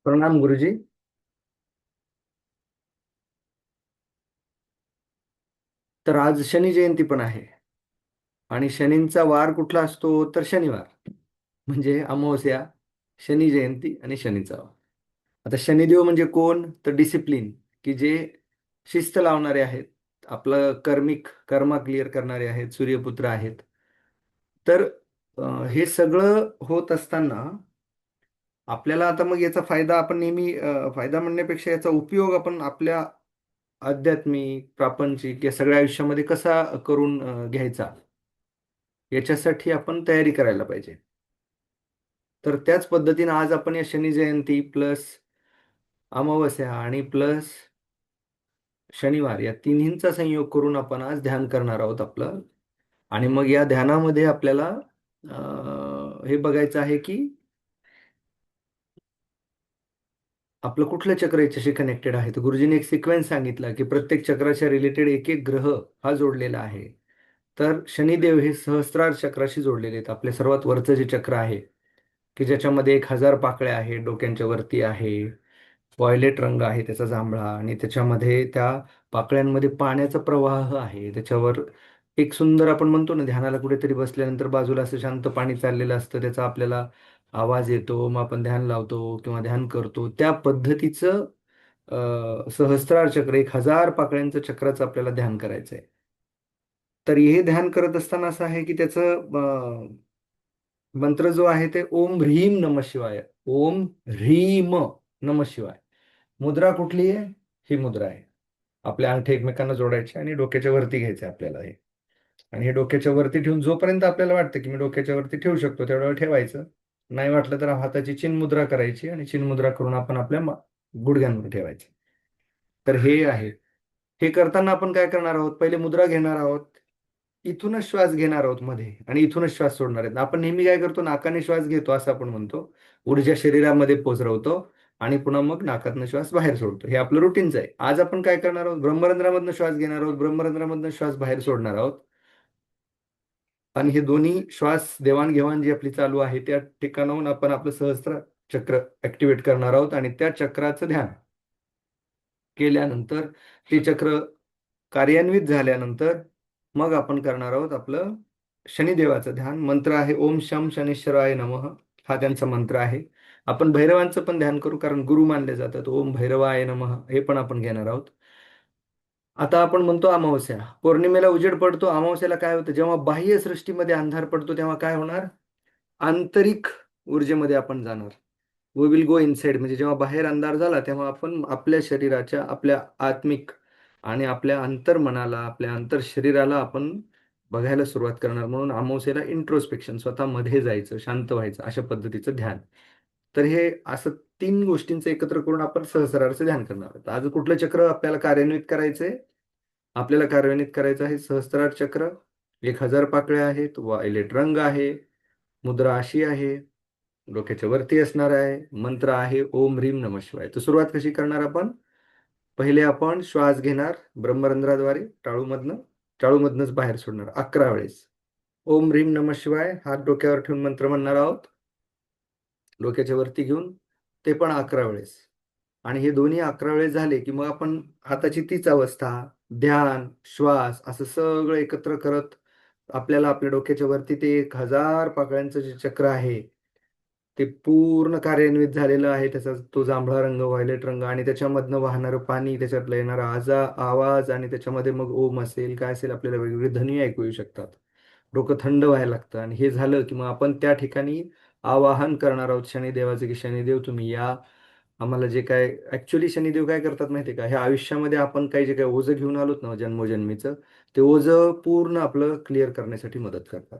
प्रणाम गुरुजी. तर आज शनी जयंती पण आहे आणि शनींचा वार कुठला असतो तर शनिवार. म्हणजे अमावस्या, शनी जयंती आणि शनीचा वार. आता शनिदेव म्हणजे कोण तर डिसिप्लिन, की जे शिस्त लावणारे आहेत, आपलं कर्मा क्लिअर करणारे आहेत, सूर्यपुत्र आहेत. तर हे सगळं होत असताना आपल्याला आता मग याचा फायदा आपण नेहमी फायदा म्हणण्यापेक्षा याचा उपयोग आपण आपल्या आध्यात्मिक, प्रापंचिक या सगळ्या आयुष्यामध्ये कसा करून घ्यायचा, याच्यासाठी आपण तयारी करायला पाहिजे. तर त्याच पद्धतीने आज आपण या शनी जयंती प्लस अमावस्या आणि प्लस शनिवार या तिन्हींचा संयोग करून आपण आज ध्यान करणार आहोत आपलं. आणि मग या ध्यानामध्ये आपल्याला हे बघायचं आहे की आपलं कुठलं चक्र याच्याशी कनेक्टेड आहे. तर गुरुजीने एक सिक्वेन्स सांगितला की प्रत्येक चक्राच्या रिलेटेड एक एक ग्रह हा जोडलेला आहे. तर शनिदेव हे सहस्त्रार चक्राशी जोडलेले आहेत. आपले सर्वात वरचं जे चक्र आहे की ज्याच्यामध्ये 1000 पाकळ्या आहेत, डोक्यांच्या वरती आहे, व्हायलेट रंग आहे त्याचा जांभळा, आणि त्याच्यामध्ये त्या पाकळ्यांमध्ये पाण्याचा प्रवाह आहे. त्याच्यावर एक सुंदर, आपण म्हणतो ना, ध्यानाला कुठेतरी बसल्यानंतर बाजूला असं शांत पाणी चाललेलं असतं, त्याचा आपल्याला आवाज येतो, मग आपण ध्यान लावतो किंवा ध्यान करतो, त्या पद्धतीचं सहस्त्रार चक्र, 1000 पाकळ्यांचं चक्राचं आपल्याला ध्यान करायचं आहे. तर हे ध्यान करत असताना असं आहे की त्याचं मंत्र जो आहे ते ओम ह्रीम नम शिवाय. ओम ह्रीम नम शिवाय. मुद्रा कुठली आहे? ही मुद्रा आहे. आपल्या अंगठे एकमेकांना जोडायचे आणि डोक्याच्या वरती घ्यायचे आपल्याला हे. आणि हे डोक्याच्या वरती ठेवून जोपर्यंत आपल्याला वाटतं की मी डोक्याच्या वरती ठेवू शकतो तेवढा वेळ ठेवायचं. नाही वाटलं तर हाताची चिन्ह मुद्रा करायची आणि चिन्ह मुद्रा करून आपण आपल्या गुडघ्यांवर ठेवायची. तर हे आहे. हे करताना आपण काय करणार आहोत? पहिले मुद्रा घेणार आहोत, इथूनच श्वास घेणार आहोत मध्ये आणि इथूनच श्वास सोडणार आहेत. आपण नेहमी काय करतो? नाकाने श्वास घेतो असं आपण म्हणतो, ऊर्जा शरीरामध्ये पोचरवतो आणि पुन्हा मग नाकातनं श्वास बाहेर सोडतो. हे आपलं रुटीनच आहे. आज आपण काय करणार आहोत? ब्रह्मरंध्रामधनं श्वास घेणार आहोत, ब्रह्मरंध्रामधनं श्वास बाहेर सोडणार आहोत. आणि हे दोन्ही श्वास देवाणघेवाण जी आपली चालू आहे त्या ठिकाणाहून आपण आपलं सहस्त्र चक्र ऍक्टिव्हेट करणार आहोत. आणि त्या चक्राचं ध्यान केल्यानंतर, ते चक्र कार्यान्वित झाल्यानंतर, मग आपण करणार आहोत आपलं शनिदेवाचं ध्यान. मंत्र आहे ओम शम शनिश्चराय नमः. हा त्यांचा मंत्र आहे. आपण भैरवांचं पण ध्यान करू, कारण गुरु मानले जातात. ओम भैरवाय नमः हे पण आपण घेणार आहोत. आता आपण म्हणतो अमावस्या, पौर्णिमेला उजेड पडतो. अमावस्याला काय होतं? जेव्हा बाह्य सृष्टीमध्ये अंधार पडतो तेव्हा काय होणार? आंतरिक ऊर्जेमध्ये आपण जाणार. We will go inside. म्हणजे जेव्हा बाहेर अंधार झाला तेव्हा आपण आपल्या शरीराच्या, आपल्या आत्मिक आणि आपल्या अंतर्मनाला, आपल्या अंतर शरीराला आपण बघायला सुरुवात करणार. म्हणून अमावस्येला इंट्रोस्पेक्शन, स्वतःमध्ये जायचं, शांत व्हायचं, अशा पद्धतीचं ध्यान. तर हे असं तीन गोष्टींचं एकत्र करून आपण सहस्राराचं ध्यान करणार आहोत. आज कुठलं चक्र आपल्याला कार्यान्वित करायचंय? आपल्याला कार्यान्वित करायचं आहे सहस्त्रार चक्र. 1000 पाकळ्या आहेत, वायलेट रंग आहे, मुद्रा अशी आहे, डोक्याच्या वरती असणार आहे, मंत्र आहे ओम ह्रीम नमः शिवाय. तर सुरुवात कशी करणार आपण? पहिले आपण श्वास घेणार ब्रह्मरंध्राद्वारे, टाळूमधनच बाहेर सोडणार 11 वेळेस. ओम ह्रीम नमः शिवाय हात डोक्यावर ठेवून मंत्र म्हणणार आहोत, डोक्याच्या वरती घेऊन, ते पण 11 वेळेस. आणि हे दोन्ही 11 वेळेस झाले की मग आपण हाताची तीच अवस्था, ध्यान, श्वास असं सगळं एकत्र करत आपल्याला आपल्या डोक्याच्या वरती ते 1000 पाकळ्यांचं जे चक्र आहे ते पूर्ण कार्यान्वित झालेलं आहे. त्याचा तो जांभळा रंग, व्हायलेट रंग, आणि त्याच्यामधनं वाहणारं पाणी, त्याच्यातला येणारा आवाज, आणि त्याच्यामध्ये मग ओम असेल काय असेल, आपल्याला वेगवेगळे ध्वनी ऐकू येऊ शकतात. डोकं थंड व्हायला लागतं. आणि हे झालं की मग आपण त्या ठिकाणी आवाहन करणार आहोत शनिदेवाचे, की शनिदेव तुम्ही या. आम्हाला जे काय ऍक्च्युली शनिदेव काय करतात माहितीये का? ह्या आयुष्यामध्ये आपण काही जे काही ओझं घेऊन आलोत ना जन्मोजन्मीचं, ते ओझं पूर्ण आपलं क्लिअर करण्यासाठी मदत करतात.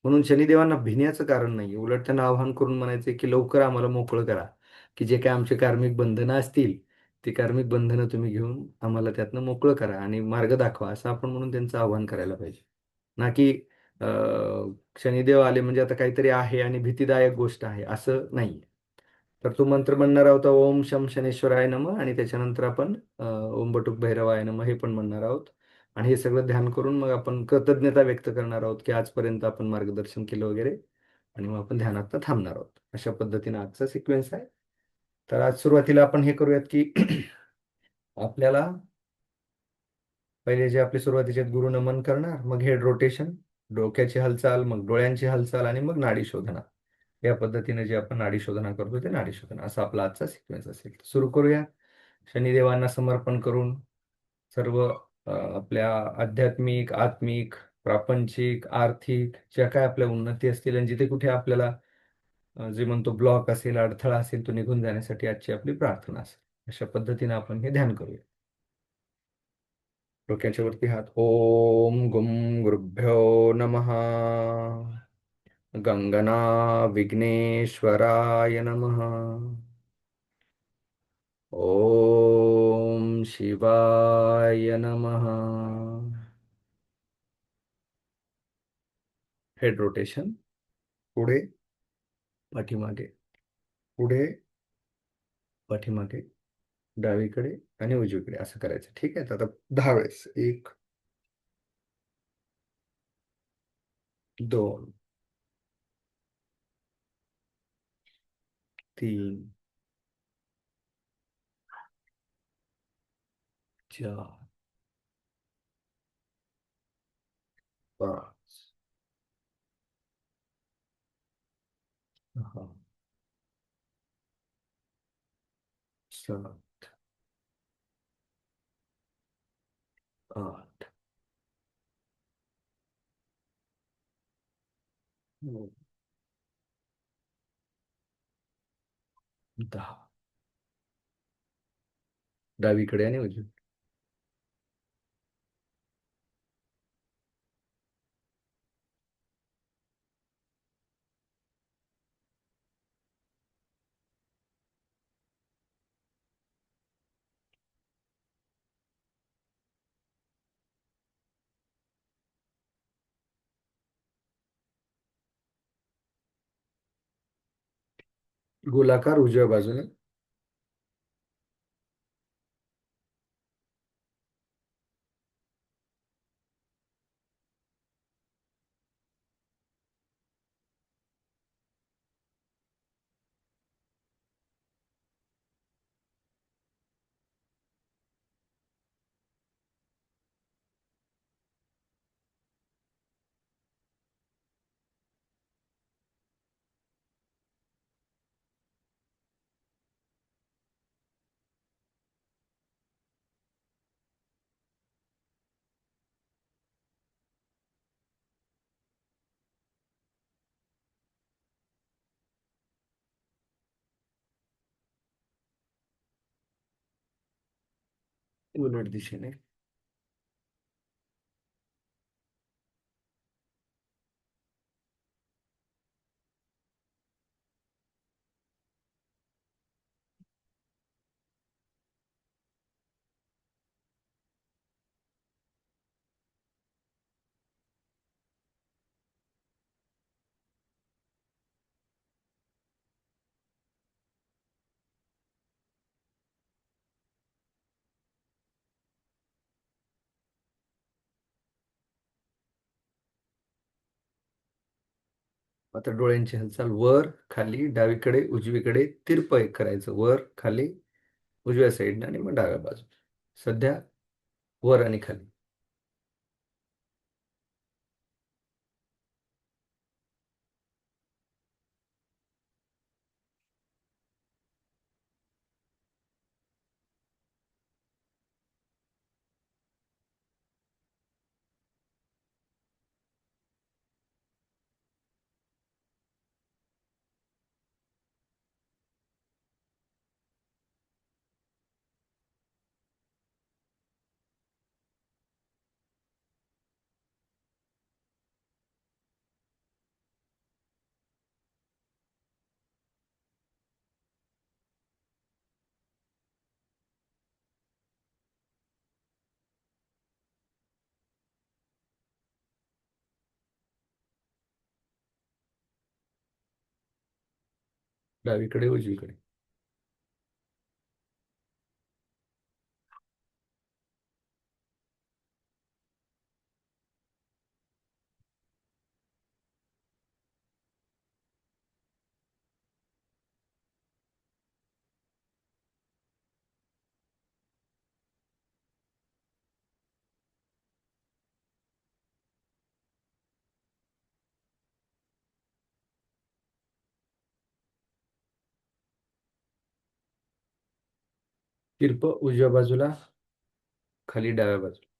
म्हणून शनिदेवांना भिण्याचं कारण नाही. उलट त्यांना आवाहन करून म्हणायचे की लवकर आम्हाला मोकळं करा, की जे काय आमचे कार्मिक बंधनं असतील ती कार्मिक बंधनं तुम्ही घेऊन आम्हाला त्यातनं मोकळं करा आणि मार्ग दाखवा, असं आपण म्हणून त्यांचं आवाहन करायला पाहिजे. ना की शनिदेव आले म्हणजे आता काहीतरी आहे आणि भीतीदायक गोष्ट आहे, असं नाही. तर तो मंत्र म्हणणार आहोत ओम शम शनेश्वराय नमः, आणि त्याच्यानंतर आपण ओम बटुक भैरवाय नमः हे पण म्हणणार आहोत. आणि हे सगळं ध्यान करून मग आपण कृतज्ञता व्यक्त करणार आहोत की आजपर्यंत आपण मार्गदर्शन केलं वगैरे, आणि मग आपण ध्यानात थांबणार आहोत. अशा पद्धतीने आजचा सिक्वेन्स आहे. तर आज सुरुवातीला आपण हे करूयात की आपल्याला पहिले जे आपले सुरुवातीचे गुरु नमन करणार, मग हेड रोटेशन, डोक्याची हालचाल, मग डोळ्यांची हालचाल आणि मग नाडी शोधना. या पद्धतीने जे आपण नाडी शोधना करतो ते नाडी शोधना असा आपला आजचा सिक्वेन्स असेल. सुरू करूया. शनिदेवांना समर्पण करून सर्व आपल्या आध्यात्मिक, आत्मिक, प्रापंचिक, आर्थिक ज्या काय आपल्या उन्नती असतील आणि जिथे कुठे आपल्याला जे म्हणतो ब्लॉक असेल, अडथळा असेल, तो निघून जाण्यासाठी आजची आपली प्रार्थना असेल. अशा पद्धतीने आपण हे ध्यान करूया. डोक्याच्या वरती हात. ओम गुम गुरुभ्यो नमः. गंगना विघ्नेश्वराय नमः. ओम शिवाय नमः. Head rotation. पुढे, पाठीमागे, पुढे, पाठीमागे, डावीकडे आणि उजवीकडे असं करायचं. ठीक आहे. तर आता 10 वेळेस. 1, 2, 3, 4, 5, 6, 7, 8, 9, 10. डावीकडे आणि उजवी. गोलाकार उजव्या बाजूने. उलट दिशेने. आता डोळ्यांची हालचाल वर खाली डावीकडे उजवीकडे तिरपं एक करायचं. वर खाली उजव्या साईडने आणि मग डाव्या बाजू. सध्या वर आणि खाली. डावीकडे उजवीकडे. तिरप उजव्या बाजूला, खाली डाव्या बाजूला.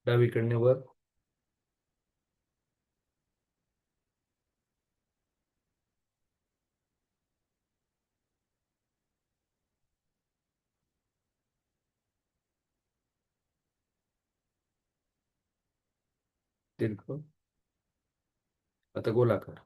डावीकडने वर. तिरप, आता गोलाकार.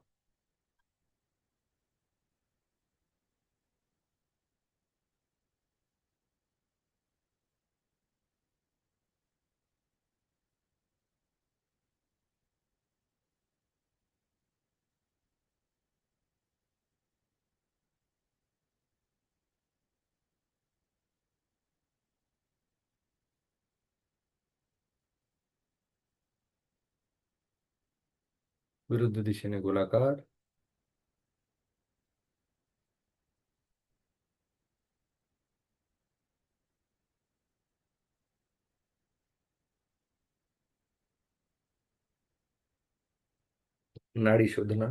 विरुद्ध दिशेने गोलाकार. नाडी शोधना.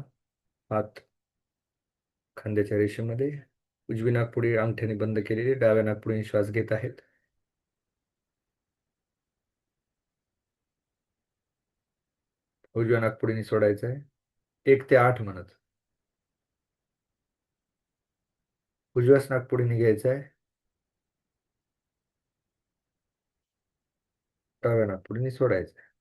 हात खांद्याच्या रेषेमध्ये. उजवी नाकपुडी अंगठ्याने बंद केलेली, डाव्या नाकपुडीने श्वास घेत आहेत. उजव्या नाकपुडीने सोडायचं आहे. 1 ते 8 म्हणत. उजव्याच नाकपुडीने घ्यायचं आहे. डाव्या नाकपुडीने सोडायचं आहे.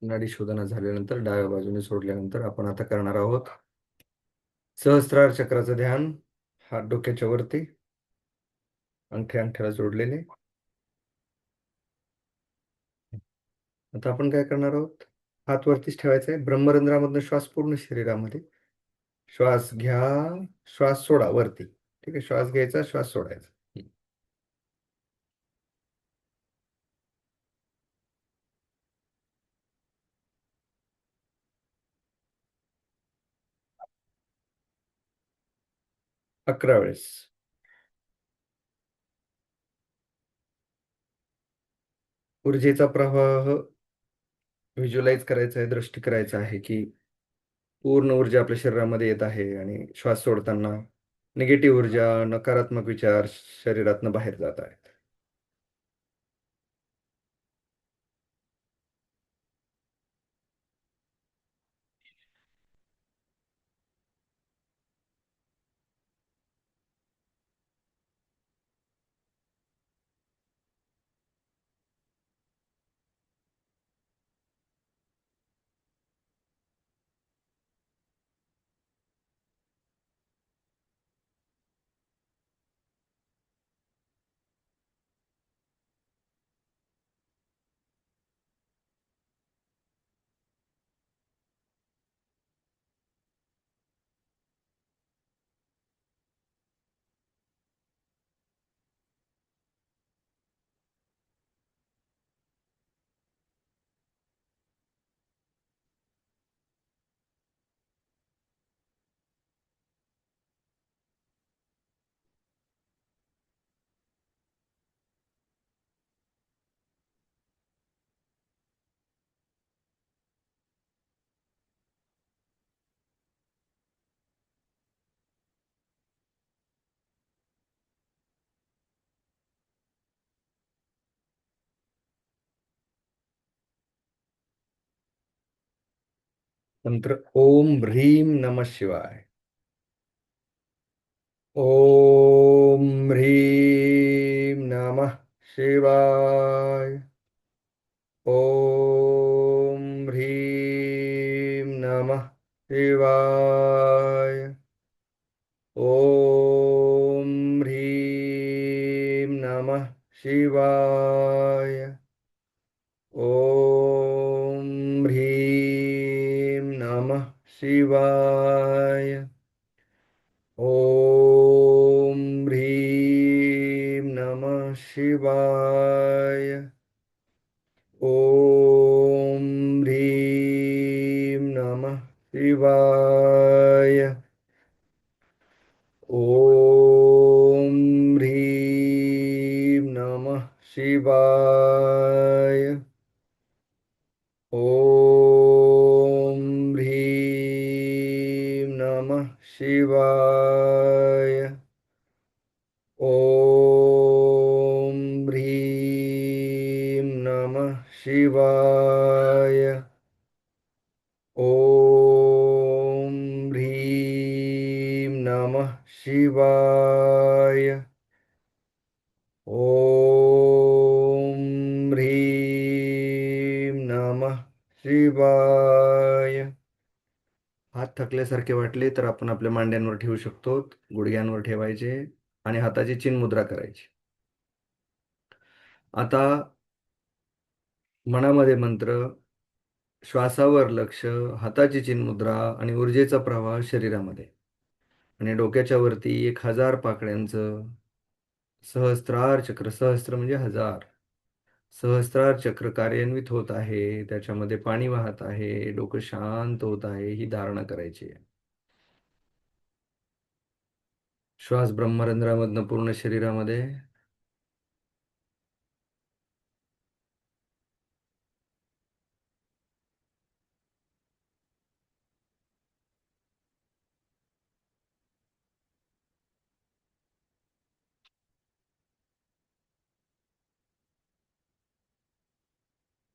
नाडी शोधना झाल्यानंतर डाव्या बाजूने सोडल्यानंतर आपण आता करणार आहोत सहस्त्रार चक्राचं ध्यान. हात डोक्याच्या वरती, अंगठे अंगठ्याला जोडलेले. आता आपण काय करणार आहोत, हात वरतीच ठेवायचा आहे. ब्रह्मरंध्रामधून श्वास पूर्ण शरीरामध्ये. श्वास घ्या, श्वास सोडा वरती. ठीक आहे, श्वास घ्यायचा, श्वास सोडायचा. 11 वेळेस. ऊर्जेचा प्रवाह व्हिज्युअलाइज करायचा आहे, दृष्टी करायचा आहे की पूर्ण ऊर्जा आपल्या शरीरामध्ये येत आहे आणि श्वास सोडताना निगेटिव्ह ऊर्जा, नकारात्मक विचार शरीरातनं बाहेर जात आहेत. मंत्र ओम ह्रीम नमः शिवाय. ओम ह्रीम नमः शिवाय. ओम ह्रीम नमः शिवाय. ओम ह्रीम नमः शिवाय. ओम ह्रीम नमः शिवाय. ओम ह्रीम नमः शिवाय. ओम ह्रीम नमः शिवाय. ओम ह्रीम नमः शिवाय. ओम ह्रीम नमः शिवाय. ओम ह्रीम नमः शिवाय. ओम ह्रीम नमः शिवाय. ओम ह्रीम नमः शिवाय. हात थकल्यासारखे वाटले तर आपण आपल्या मांड्यांवर ठेवू शकतो, गुडघ्यांवर ठेवायचे आणि हाताची चिन्ह मुद्रा करायची. आता मनामध्ये मंत्र, श्वासावर लक्ष, हाताची चिन्ह मुद्रा आणि ऊर्जेचा प्रवाह शरीरामध्ये आणि डोक्याच्या वरती 1000 पाकळ्यांचं सहस्त्रार चक्र, सहस्त्र म्हणजे 1000, सहस्त्रार चक्र कार्यान्वित होत आहे. त्याच्यामध्ये पाणी वाहत आहे, डोकं शांत होत आहे, ही धारणा करायची आहे. श्वास ब्रह्मरंध्रामधनं पूर्ण शरीरामध्ये.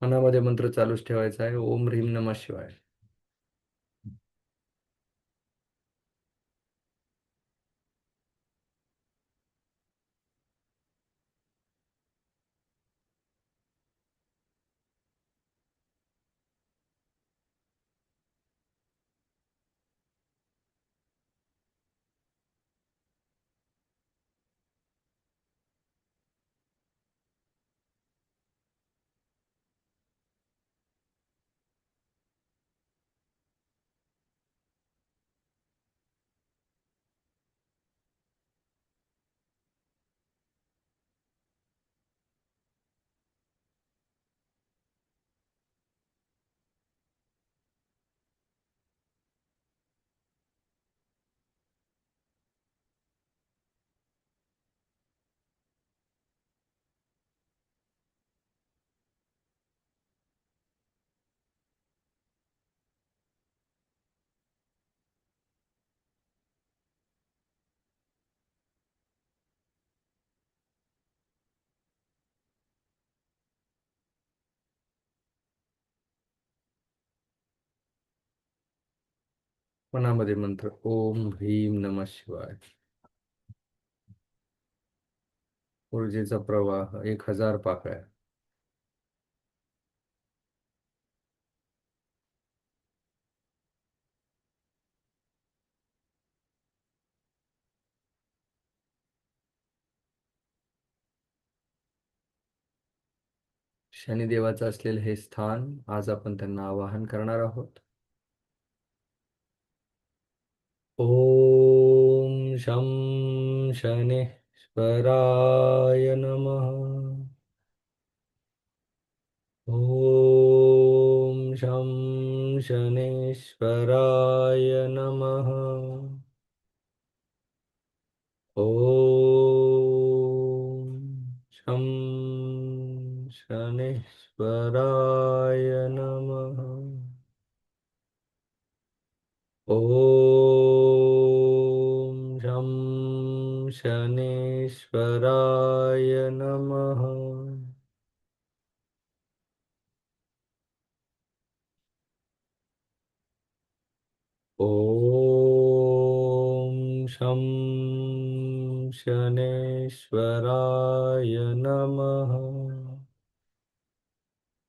मनामध्ये मंत्र चालूच ठेवायचा आहे, ओम ह्रीम नमः शिवाय. मनामध्ये मंत्र ओम ह्रीम नमः शिवाय. ऊर्जेचा प्रवाह 1000 पाकळ्या. शनिदेवाचं असलेले हे स्थान आज आपण त्यांना आवाहन करणार आहोत. ओम शं शनेश्वराय नमः. ओम शं शनेश्वराय नमः. ओम शं शनेश्वराय नमः. ओम शं शनेश्वराय नमः. ओम शं शनेश्वराय नमः.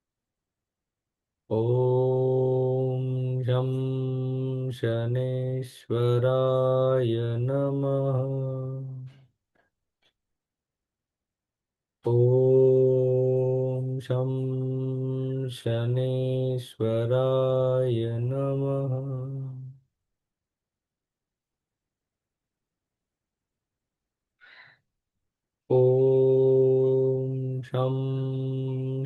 ओम शं शनेश्वराय नमः. ओम शं शनेश्वराय नमः. ओम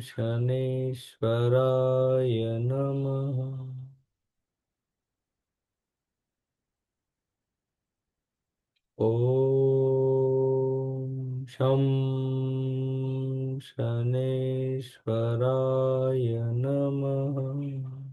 शं शनेश्वराय नमः. ओम शं शनेश्वराय नमः.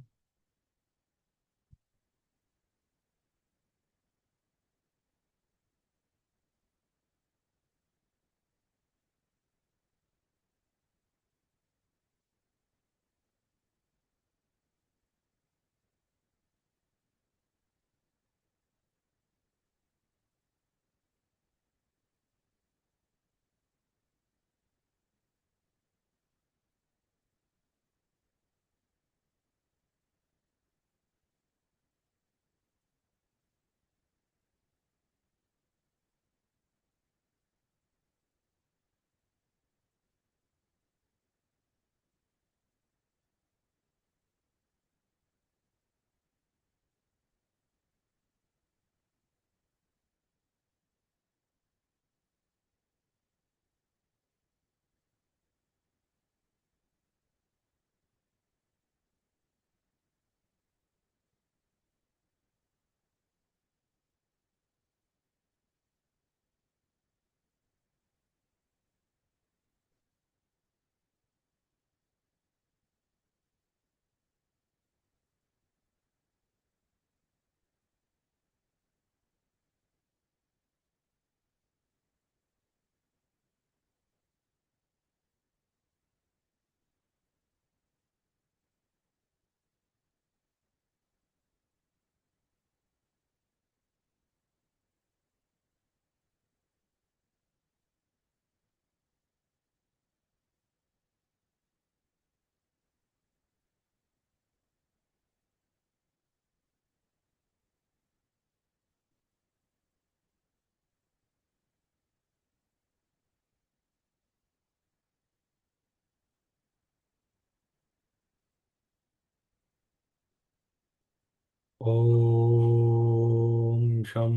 ओम शं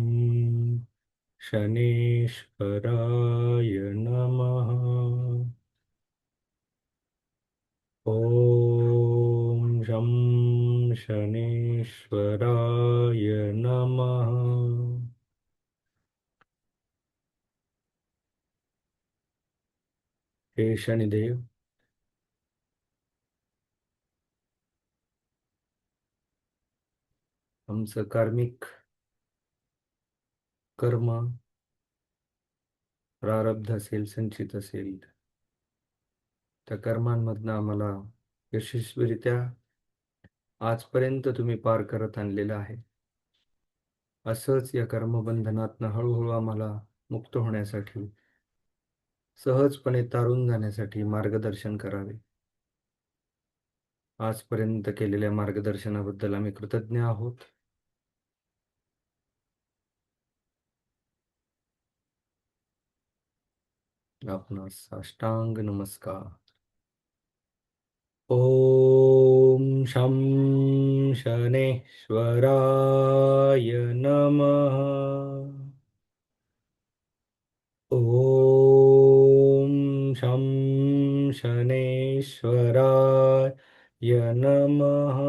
शनेश्वराय नमः. ओम शं शनेश्वराय नमः. हे शनिदेव, आमचं कार्मिक कर्म प्रारब्ध असेल, संचित असेल, त्या कर्मांमधनं आम्हाला यशस्वीरित्या आजपर्यंत तुम्ही पार करत आणलेलं आहे. असंच या कर्मबंधनातनं हळूहळू आम्हाला मुक्त होण्यासाठी, सहजपणे तारून जाण्यासाठी मार्गदर्शन करावे. आजपर्यंत केलेल्या मार्गदर्शनाबद्दल आम्ही कृतज्ञ आहोत. आपणास साष्टांग नमस्कार. ओम शं शनेश्वराय नमः. ओम शं शनेश्वराय नमः.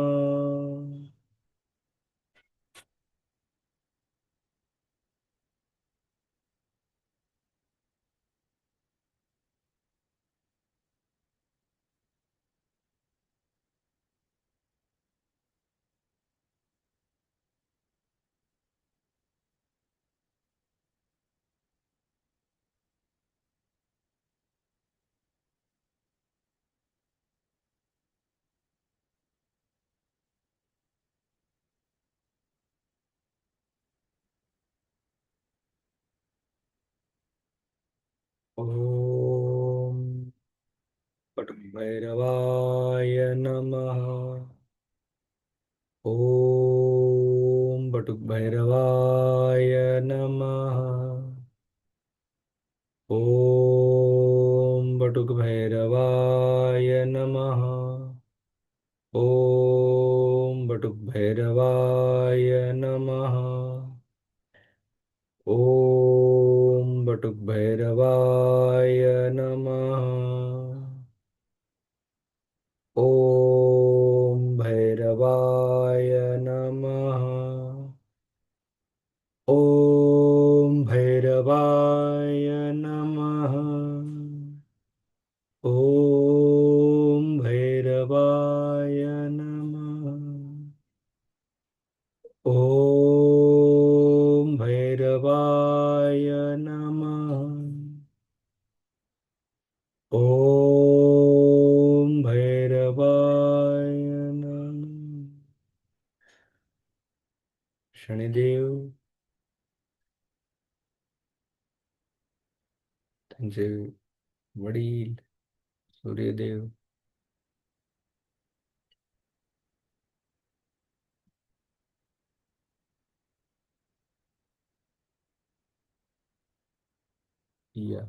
ओम पटुभैरवाय नमः. ओम बटुकभैरवाय नमः. ओम बटुकभैरवाय नमः. ओम बटुकभैरवाय नमः. ओम बटुकभैरवाय नमः. ओम भैरवाय नमः. ओम भैरवाय नमः. ओम भैरवाय नमः. ओम भैरवाय नमः. ओम भैरवाय नमः. शनिदेव, त्यांचे वडील सूर्यदेव, या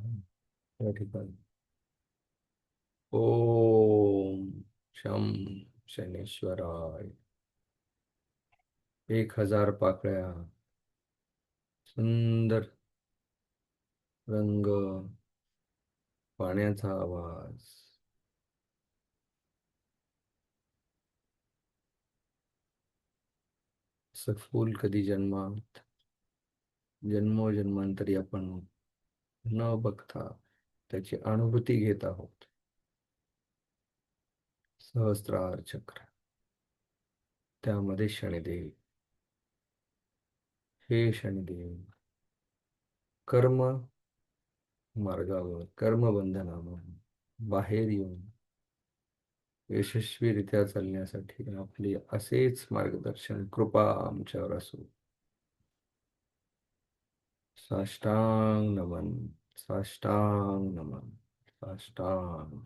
ठिकाणी ओम शं शनेश्वराय. 1000 पाकळ्या, सुंदर रंग, पाण्याचा आवाज. असं फूल कधी जन्मोजन्मांतरी आपण न बघता त्याची अनुभूती घेत आहोत. सहस्त्रार चक्र, त्यामध्ये शनिदेव. हे शनिदेव, कर्म मार्गावर, कर्मबंधनामधून बाहेर येऊन यशस्वीरित्या चालण्यासाठी आपले असेच मार्गदर्शन, कृपा आमच्यावर असो. साष्टांग नमन, साष्टांग नमन, साष्टांग.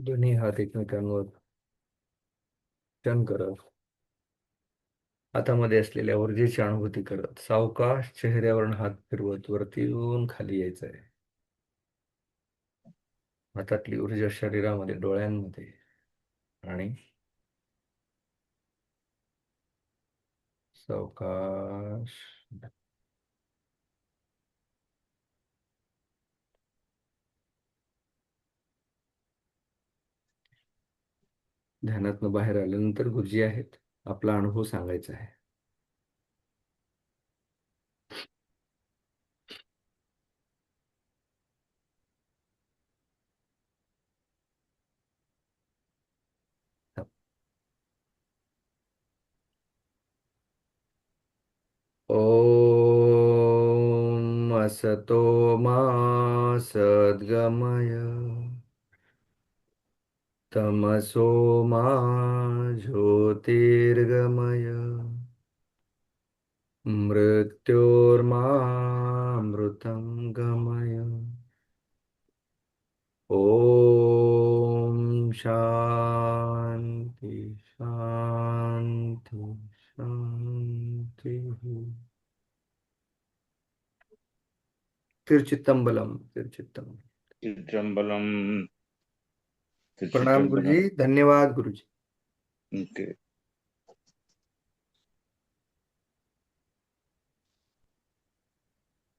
दोन्ही हात एकमेकांवर टर्न करत, हातामध्ये असलेल्या ऊर्जेची अनुभूती करत, सावकाश चेहऱ्यावरून हात फिरवत वरती येऊन खाली यायचं आहे. हातातली ऊर्जा शरीरामध्ये, डोळ्यांमध्ये आणि सावकाश ध्यानातनं बाहेर आल्यानंतर गुरुजी आहेत, आपला अनुभव सांगायचा आहे. ओम असतो मा सद्गमय, तमसो मा ज्योतिर्गमय, मृत्योर्मामृतं गमय. ओम शांती शांती शांती. तिरुचित्तम्बलम तिरुचित्तम्बलम. चिदंबरम प्रणाम चिदंबरम। गुरुजी, धन्यवाद गुरुजी. ओके।